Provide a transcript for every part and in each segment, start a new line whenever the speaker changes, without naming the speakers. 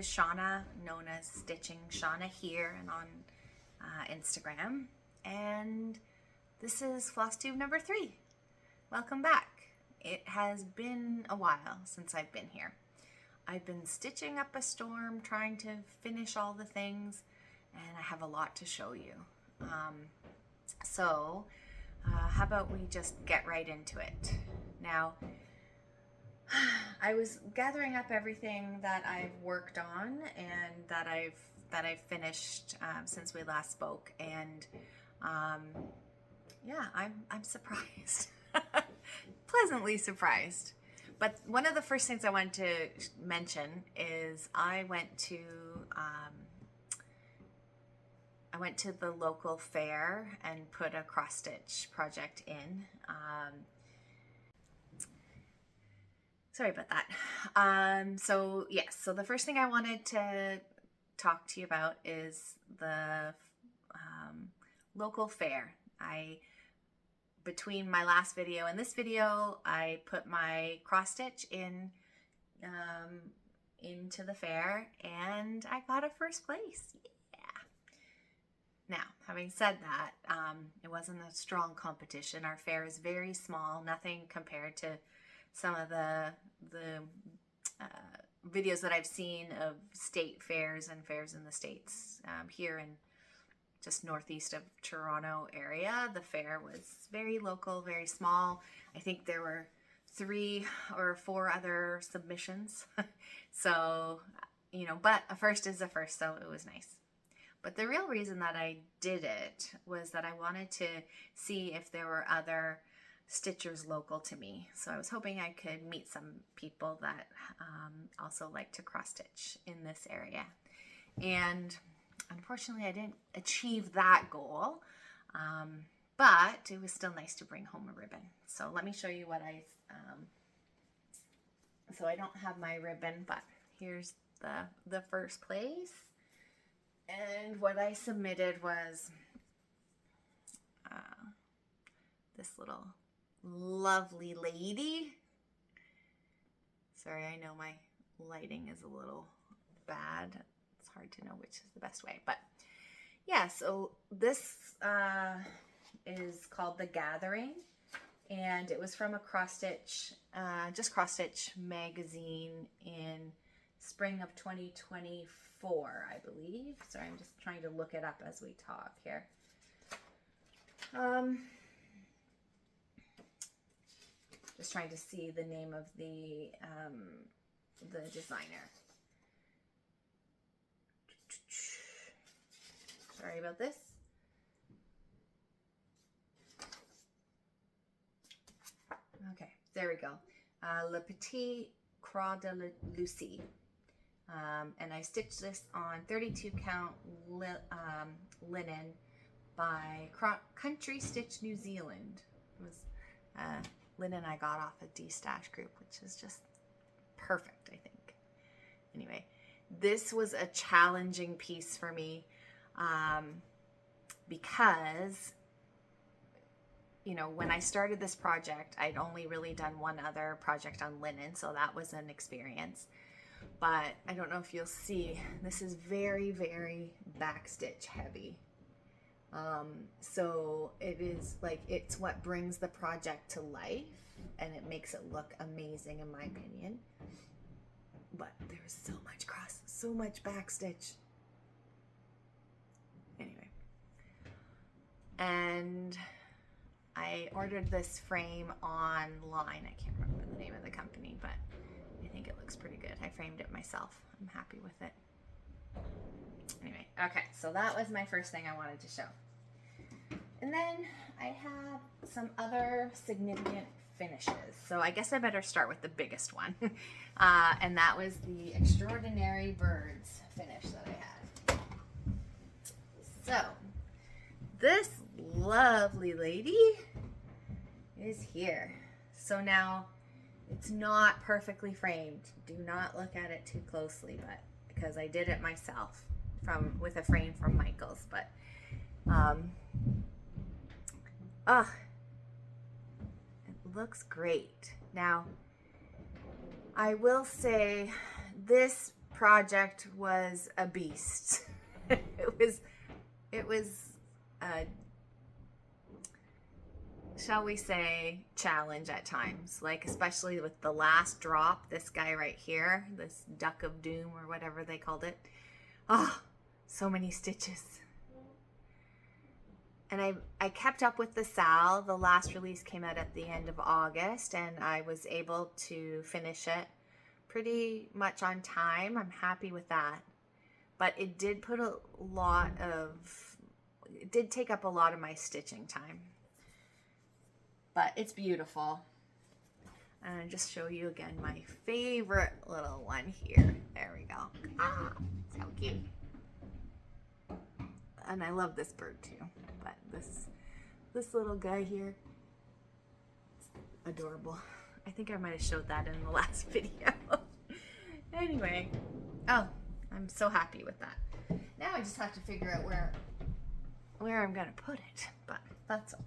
is Shauna, known as Stitching Shauna here and on Instagram. And this is Flosstube number 3. Welcome back. It has been a while since I've been here. I've been stitching up a storm, trying to finish all the things, and I have a lot to show you. How about we just get right into it? Now, I was gathering up everything that I've worked on and that I've finished since we last spoke, and yeah, I'm surprised, pleasantly surprised. But one of the first things I wanted to mention is I went to the local fair and put a cross stitch project in. Sorry about that. So the first thing I wanted to talk to you about is the local fair. Between my last video and this video, I put my cross stitch in into the fair, and I got a first place. Yeah. Now, having said that, it wasn't a strong competition. Our fair is very small, nothing compared to some of the videos that I've seen of state fairs and fairs in the States. Here in just northeast of Toronto area, the fair was very local, very small. I think there were 3 or 4 other submissions. So, but a first is a first, so it was nice. But the real reason that I did it was that I wanted to see if there were other stitchers local to me. So I was hoping I could meet some people that also like to cross stitch in this area. And unfortunately, I didn't achieve that goal, but it was still nice to bring home a ribbon. So let me show you what so I don't have my ribbon, but here's the first place. And what I submitted was this little lovely lady. Sorry, I know my lighting is a little bad. It's hard to know which is the best way, but yeah, so this is called The Gathering, and it was from a cross stitch magazine in spring of 2024, I believe. Sorry, I'm just trying to look it up as we talk here. Just trying to see the name of the designer. Sorry about this. Okay, there we go. Le Petit Croix de Lucie. And I stitched this on 32 count linen by Country Stitch New Zealand. It was linen I got off a D-Stash group, which is just perfect, I think. Anyway, this was a challenging piece for me because, when I started this project, I'd only really done one other project on linen, so that was an experience. But I don't know if you'll see, this is very, very backstitch heavy. So it is it's what brings the project to life, and it makes it look amazing in my opinion. But there's so much backstitch. Anyway. And I ordered this frame online. I can't remember the name of the company, but I think it looks pretty good. I framed it myself. I'm happy with it. Anyway, okay, so that was my first thing I wanted to show. And then I have some other significant finishes. So I guess I better start with the biggest one. And that was the Extraordinary Birds finish that I had. So this lovely lady is here. So now it's not perfectly framed. Do not look at it too closely, but because I did it myself with a frame from Michael's, but it looks great. Now, I will say this project was a beast. it was a, shall we say, challenge at times, like especially with the last drop, this guy right here, this duck of doom or whatever they called it. Oh, so many stitches. And I kept up with the Sal. The last release came out at the end of August, and I was able to finish it pretty much on time. I'm happy with that. But it did put it did take up a lot of my stitching time. But it's beautiful. And I'll just show you again my favorite little one here. There we go. Ah, so cute. And I love this bird too. But this little guy here, adorable. I think I might have showed that in the last video. Anyway, oh, I'm so happy with that. Now I just have to figure out where I'm gonna put it, but that's okay.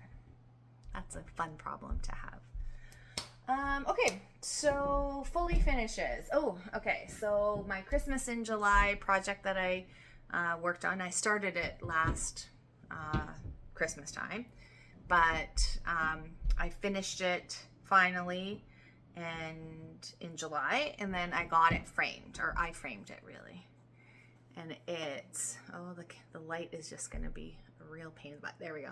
That's a fun problem to have. Okay, so fully finishes. Oh, okay, so my Christmas in July project that I worked on, I started it last Christmas time, but I finished it finally and in July, and then I got it framed, or I framed it really. And it's, oh, the light is just gonna be a real pain in the butt. There we go.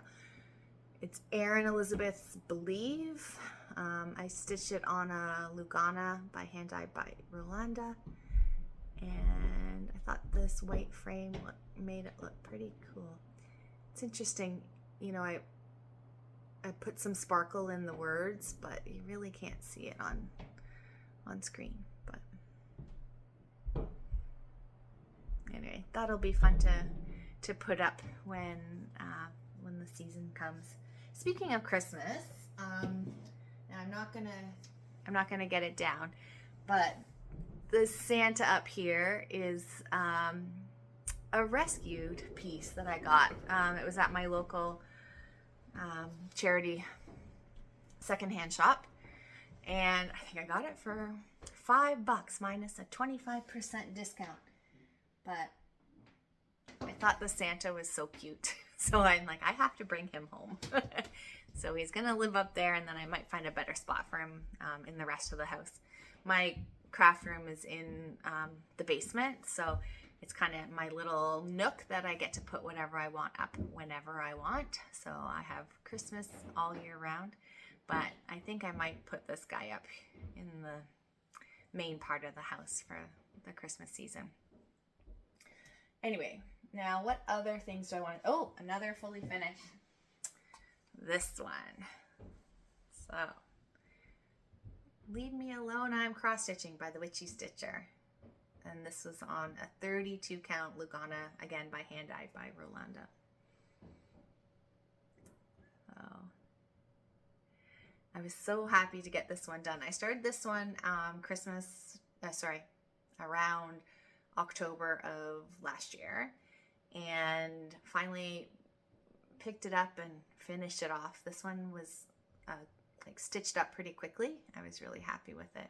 It's Erin Elizabeth's Believe. I stitched it on a Lugana by hand dyed by Rolanda, and I thought this white frame made it look pretty cool. It's interesting, you know, I put some sparkle in the words, but you really can't see it on screen. But anyway, that'll be fun to put up when the season comes. Speaking of Christmas, and I'm not gonna get it down, but the Santa up here is a rescued piece that I got. It was at my local charity secondhand shop, and I think I got it for $5 minus a 25% discount. But I thought the Santa was so cute, so I'm like, I have to bring him home. So he's gonna live up there, and then I might find a better spot for him in the rest of the house. My craft room is in the basement, so it's kind of my little nook that I get to put whatever I want up whenever I want. So I have Christmas all year round, but I think I might put this guy up in the main part of the house for the Christmas season. Anyway, now what other things do I want? Oh, another fully finished. This one. So, Leave Me Alone, I'm Cross Stitching by the Witchy Stitcher. And this was on a 32 count Lugana, again by hand dyed by Rolanda. So, I was so happy to get this one done. I started this one around October of last year, and finally picked it up and finished it off. This one was like stitched up pretty quickly. I was really happy with it.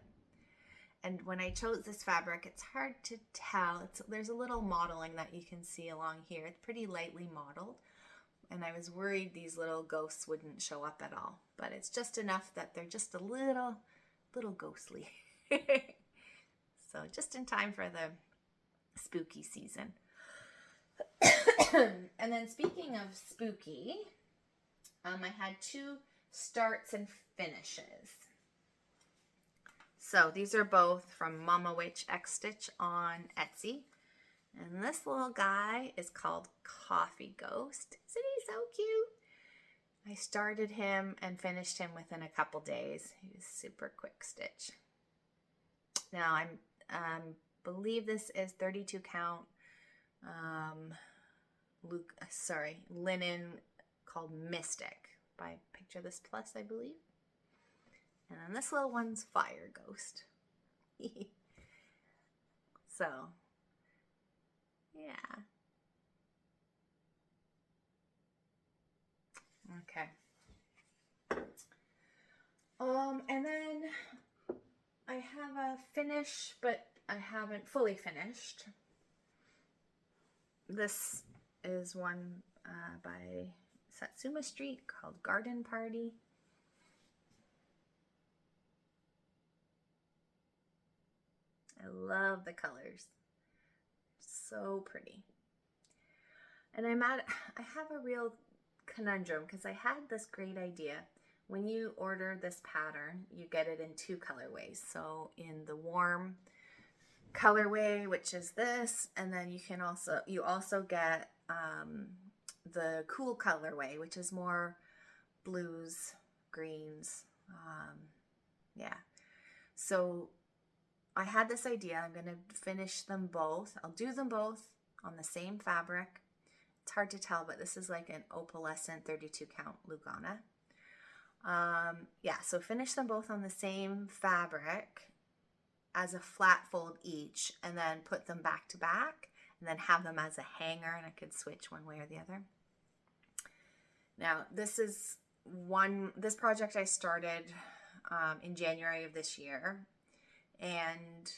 And when I chose this fabric, it's hard to tell. There's a little modeling that you can see along here. It's pretty lightly modeled, and I was worried these little ghosts wouldn't show up at all, but it's just enough that they're just a little ghostly. So just in time for the spooky season. And then speaking of spooky, I had 2 starts and finishes. So these are both from Mama Witch X Stitch on Etsy. And this little guy is called Coffee Ghost. Isn't he so cute? I started him and finished him within a couple days. He was super quick stitch. Now I believe this is 32 count linen called Mystic by Picture This Plus, I believe. And then this little one's Fire Ghost. So, yeah. Okay. And then I have a finish, but I haven't fully finished. This is one by Satsuma Street called Garden Party. I love the colors. So pretty. And I have a real conundrum because I had this great idea. When you order this pattern, you get it in 2 colorways. So in the warm colorway, which is this, and then you also get the cool colorway, which is more blues, greens. Yeah. So I had this idea. I'm going to finish them both. I'll do them both on the same fabric. It's hard to tell, but this is like an opalescent 32 count Lugana. Yeah, so finish them both on the same fabric as a flat fold each, and then put them back to back, and then have them as a hanger, and I could switch one way or the other. Now, this project I started in January of this year, and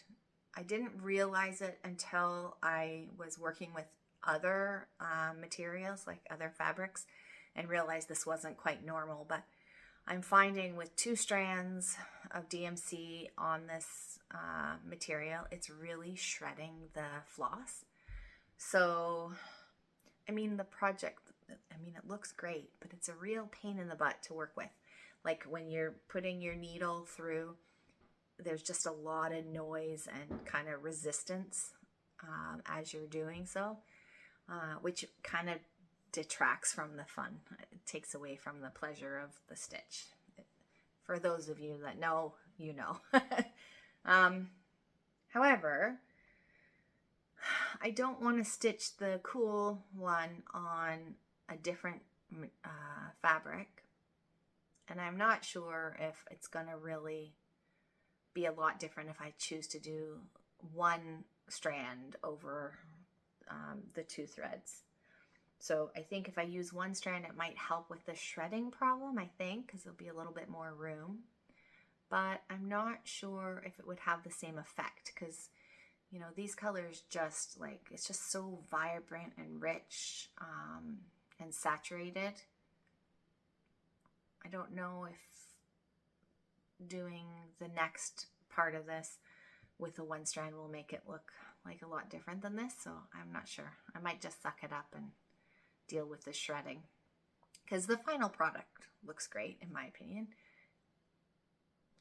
I didn't realize it until I was working with other materials, like other fabrics, and realized this wasn't quite normal. But I'm finding with 2 strands of DMC on this material, it's really shredding the floss. So, I mean, the project, it looks great, but it's a real pain in the butt to work with. Like when you're putting your needle through, there's just a lot of noise and kind of resistance as you're doing so, which kind of detracts from the fun. It takes away from the pleasure of the stitch. For those of you that know, you know. However, I don't want to stitch the cool one on a different fabric, and I'm not sure if it's going to really be a lot different if I choose to do one strand over the 2 threads. So I think if I use one strand, it might help with the shredding problem, I think, because there'll be a little bit more room. But I'm not sure if it would have the same effect, because, you know, these colors just like, it's just so vibrant and rich and saturated. I don't know if doing the next part of this with the one strand will make it look like a lot different than this, so I'm not sure. I might just suck it up and deal with the shredding, because the final product looks great in my opinion.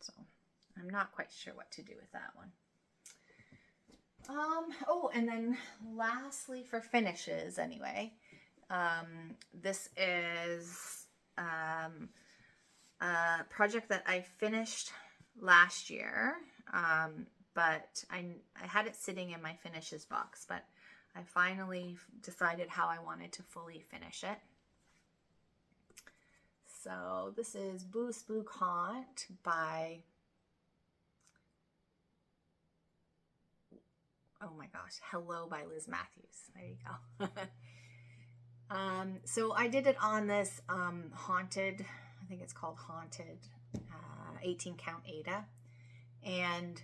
So I'm not quite sure what to do with that one. Oh, and then lastly for finishes anyway, this is a project that I finished last year, but I had it sitting in my finishes box, but I finally decided how I wanted to fully finish it. So this is Boo Spook Haunt by, oh my gosh, Hello by Liz Matthews. There you go. So I did it on this Haunted, I think it's called Haunted 18 count Ada, and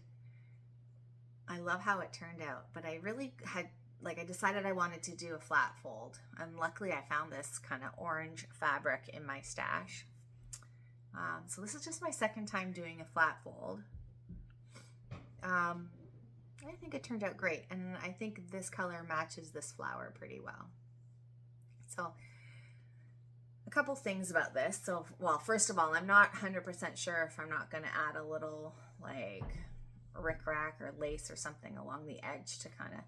I love how it turned out, but I really had, I decided I wanted to do a flat fold, and luckily I found this kind of orange fabric in my stash. So this is just my second time doing a flat fold. I think it turned out great, and I think this color matches this flower pretty well. So a couple things about this. So, well, first of all, I'm not 100% sure if I'm not going to add a little rickrack or lace or something along the edge to kind of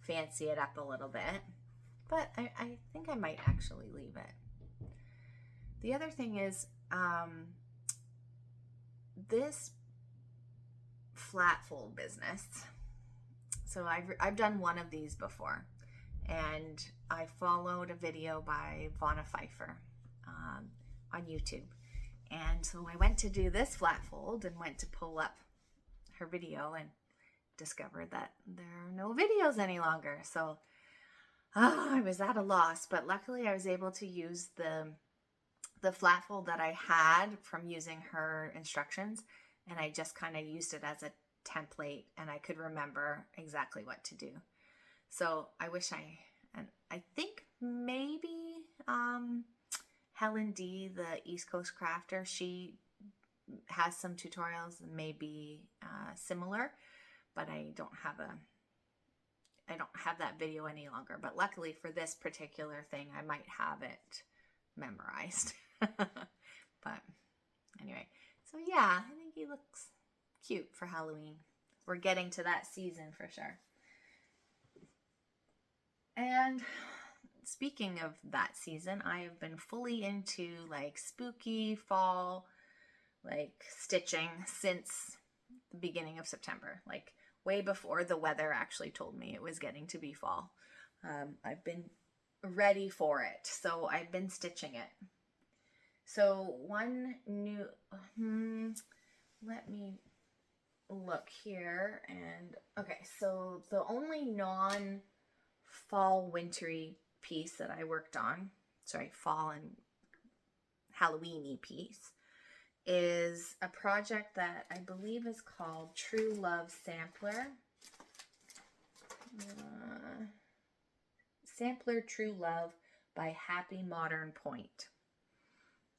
fancy it up a little bit, but I think I might actually leave it. The other thing is this flat fold business. So I've done one of these before, and I followed a video by Vonna Pfeiffer on YouTube, and so I went to do this flat fold and went to pull up her video and discovered that there are no videos any longer. So I was at a loss, but luckily I was able to use the flat fold that I had from using her instructions, and I just kind of used it as a template and I could remember exactly what to do. So I wish and I think maybe Helen D, the East Coast crafter, she has some tutorials that may be similar, but I don't have that video any longer. But luckily for this particular thing, I might have it memorized. But anyway, so yeah, I think he looks cute for Halloween. We're getting to that season for sure. And speaking of that season, I have been fully into like spooky fall, like stitching since the beginning of September, like way before the weather actually told me it was getting to be fall. I've been ready for it, so I've been stitching it. So one new, let me look here. And okay, so the only non-fall wintry piece that I worked on, fall and Halloween-y piece, is a project that I believe is called True Love Sampler. Sampler True Love by Happy Modern Point.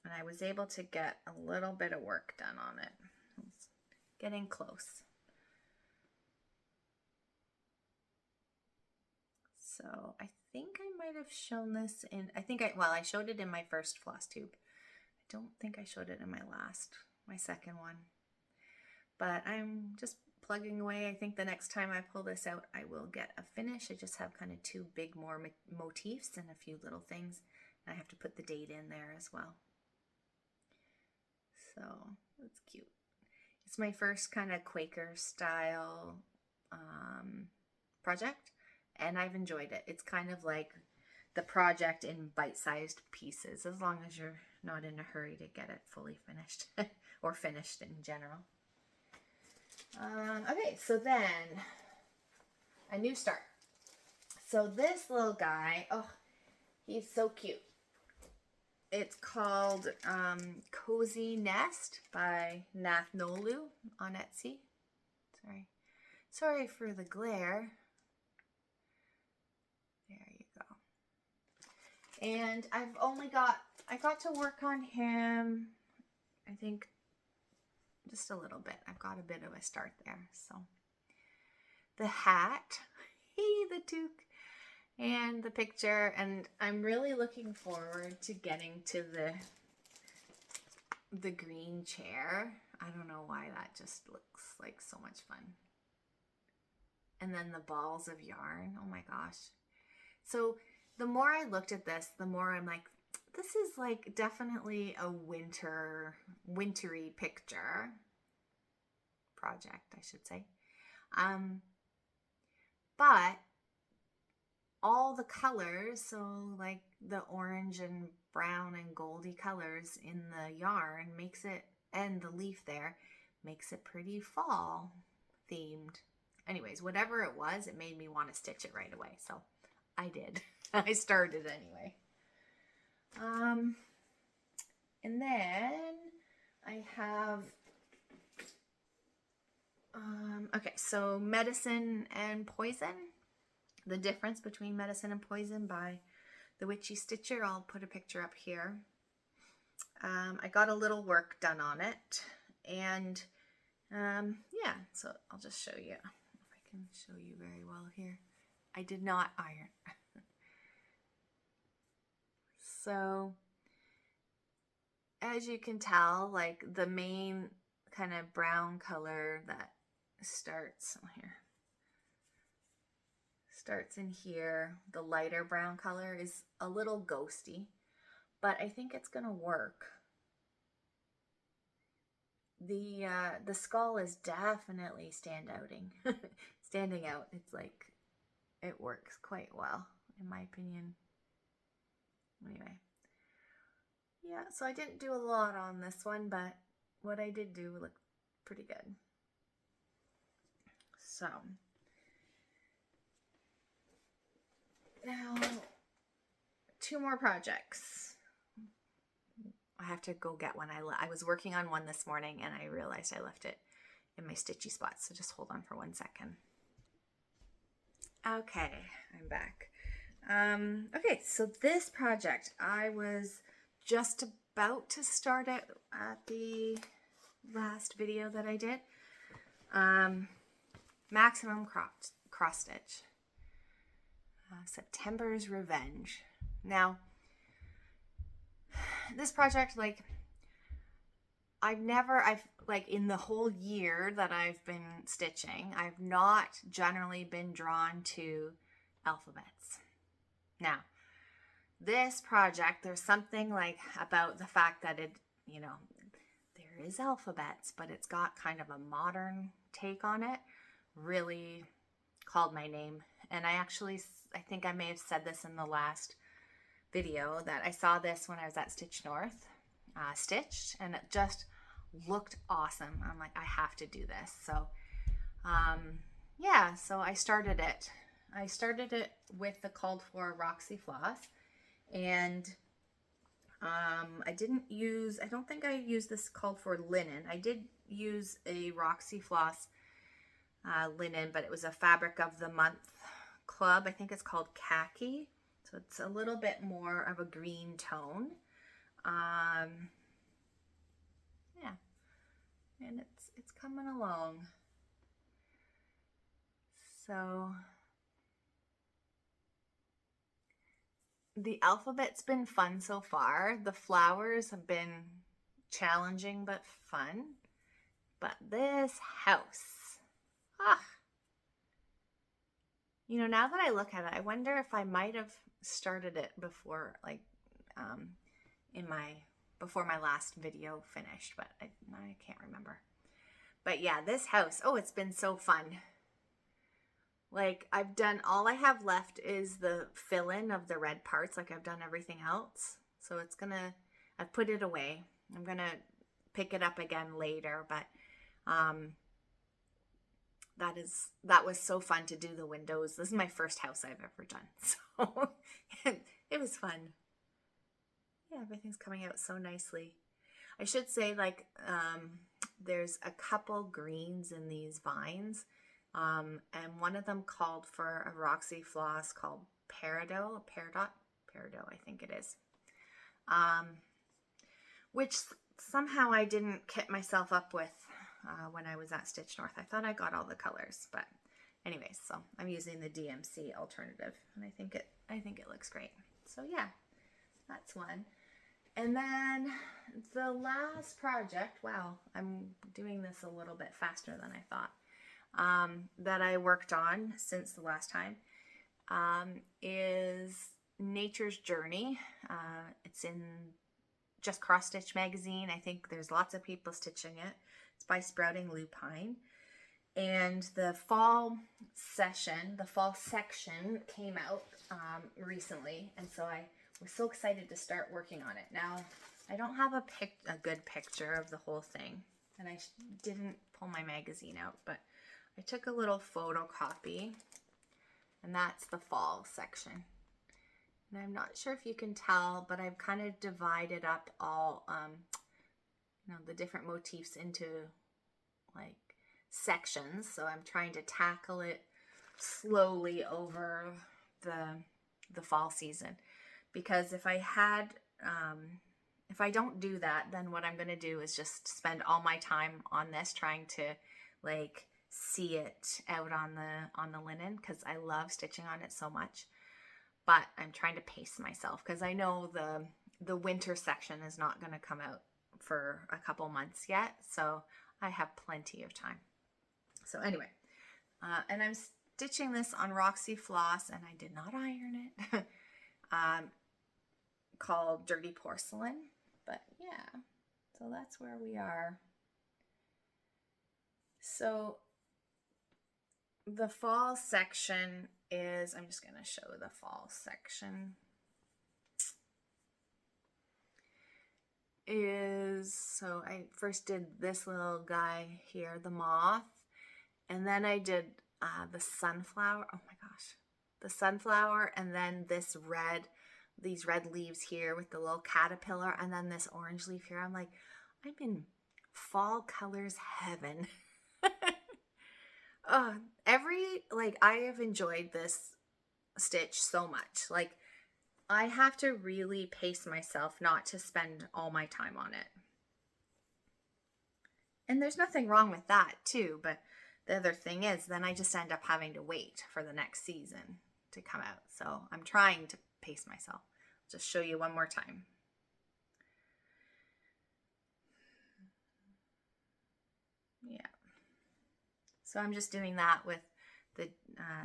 And I was able to get a little bit of work done on it. It's getting close. So I think I might have shown this in, I showed it in my first Flosstube. I don't think I showed it in my second one. But I'm just plugging away. I think the next time I pull this out, I will get a finish. I just have kind of two big more motifs and a few little things. I have to put the date in there as well. So that's cute. It's my first kind of Quaker style project, and I've enjoyed it. It's kind of like the project in bite-sized pieces, as long as you're not in a hurry to get it fully finished or finished in general. Okay, so then a new start. So this little guy, oh, he's so cute. It's called Cozy Nest by Nathnolu on Etsy. Sorry for the glare. There you go. And I got to work on him, I think, just a little bit. I've got a bit of a start there. So the hat, the toque, and the picture, and I'm really looking forward to getting to the green chair. I don't know why, that just looks like so much fun. And then the balls of yarn, oh my gosh. So the more I looked at this, the more I'm like, this is like definitely a wintry picture project, I should say. But all the colors, so like the orange and brown and goldy colors in the yarn makes it, and the leaf there, makes it pretty fall themed. Anyways, whatever it was, it made me want to stitch it right away. So I did. I started anyway. And then I have, okay, so Medicine and Poison. The Difference Between Medicine and Poison by The Witchy Stitcher. I'll put a picture up here. I got a little work done on it. And yeah, so I'll just show you. If I can show you very well here. I did not iron. So as you can tell, like the main kind of brown color that starts in here, the lighter brown color is a little ghosty, but I think it's gonna work. The skull is definitely standing out. It's like, it works quite well in my opinion. Anyway, yeah, so I didn't do a lot on this one, but what I did do looked pretty good. So now, two more projects. I have to go get one. I was working on one this morning and I realized I left it in my stitchy spots. So just hold on for 1 second. Okay, I'm back. Okay, so this project, I was just about to start it at the last video that I did. Maximum cross stitch. September's Revenge. Now, this project, like, I've like in the whole year that I've been stitching, I've not generally been drawn to alphabets. Now, this project, there's something like about the fact that it, you know, there is alphabets, but it's got kind of a modern take on it, really called my name. And I think I may have said this in the last video, that I saw this when I was at Stitch North, stitched, and it just looked awesome. I'm like, I have to do this. So yeah, so I started it. I started it with the called for Roxy floss, and I don't think I used this called for linen. I did use a Roxy floss linen, but it was a fabric of the month club. I think it's called khaki. So it's a little bit more of a green tone. Yeah, and it's coming along. So the alphabet's been fun so far. The flowers have been challenging but fun. But this house, you know, now that I look at it, I wonder if I might have started it before, like, before my last video finished, but I can't remember. But yeah, this house, oh, it's been so fun. Like, all I have left is the fill-in of the red parts. Like, I've done everything else. So I've put it away. I'm gonna pick it up again later, but that was so fun to do the windows. This is my first house I've ever done, so it was fun. Yeah, everything's coming out so nicely. I should say, like, there's a couple greens in these vines, and one of them called for a Roxy floss called Peridot, I think it is, which somehow I didn't kit myself up with when I was at Stitch North. I thought I got all the colors, but anyways, so I'm using the DMC alternative, and I think it looks great. So yeah, that's one. And then the last project, wow, I'm doing this a little bit faster than I thought, that I worked on since the last time, is Nature's Journey. It's in Just Cross Stitch magazine. I think there's lots of people stitching it. It's by Sprouting Lupine. And the fall section came out recently, and so I was so excited to start working on it. Now, I don't have a good picture of the whole thing, and I didn't pull my magazine out, but I took a little photocopy, and that's the fall section. And I'm not sure if you can tell, but I've kind of divided up all, you know, the different motifs into, like, sections. So I'm trying to tackle it slowly over the fall season, because if I don't do that, then what I'm going to do is just spend all my time on this trying to, like, see it out on the linen, because I love stitching on it so much. But I'm trying to pace myself, because I know the winter section is not going to come out for a couple months yet, so I have plenty of time. So anyway, and I'm stitching this on Roxy floss, and I did not iron it, called Dirty Porcelain. But yeah, so that's where we are. So the fall section is, I'm just going to show the fall section, so I first did this little guy here, the moth, and then I did the sunflower. Oh my gosh, the sunflower, and then these red leaves here with the little caterpillar, and then this orange leaf here. I'm like, I'm in fall colors heaven. uh, I have enjoyed this stitch so much. Like, I have to really pace myself not to spend all my time on it. And there's nothing wrong with that too, but the other thing is then I just end up having to wait for the next season to come out. So I'm trying to pace myself. Just show you one more time. Yeah. So I'm just doing that with the,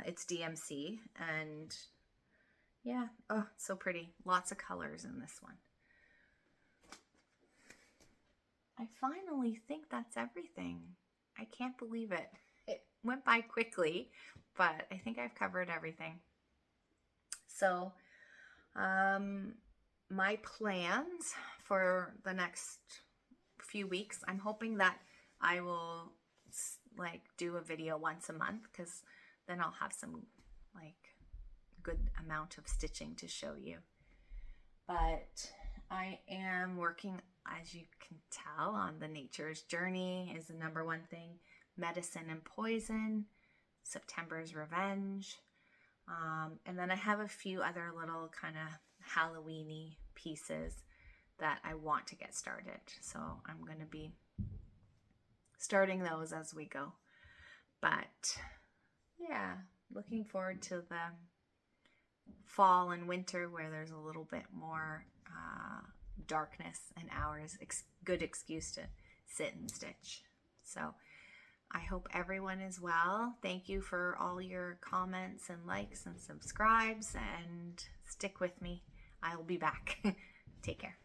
it's DMC, and yeah, oh, so pretty. Lots of colors in this one. I finally think that's everything. I can't believe it. It went by quickly, but I think I've covered everything. So, my plans for the next few weeks, I'm hoping that I will like do a video once a month, because then I'll have some like good amount of stitching to show you. But I am working, as you can tell, on the Nature's Journey is the number one thing. Medicine and Poison, September's Revenge. And then I have a few other little kind of Halloween-y pieces that I want to get started. So I'm going to be starting those as we go. But yeah, looking forward to the fall and winter where there's a little bit more darkness and hours. Good excuse to sit and stitch. So I hope everyone is well. Thank you for all your comments and likes and subscribes, and stick with me. I'll be back. Take care.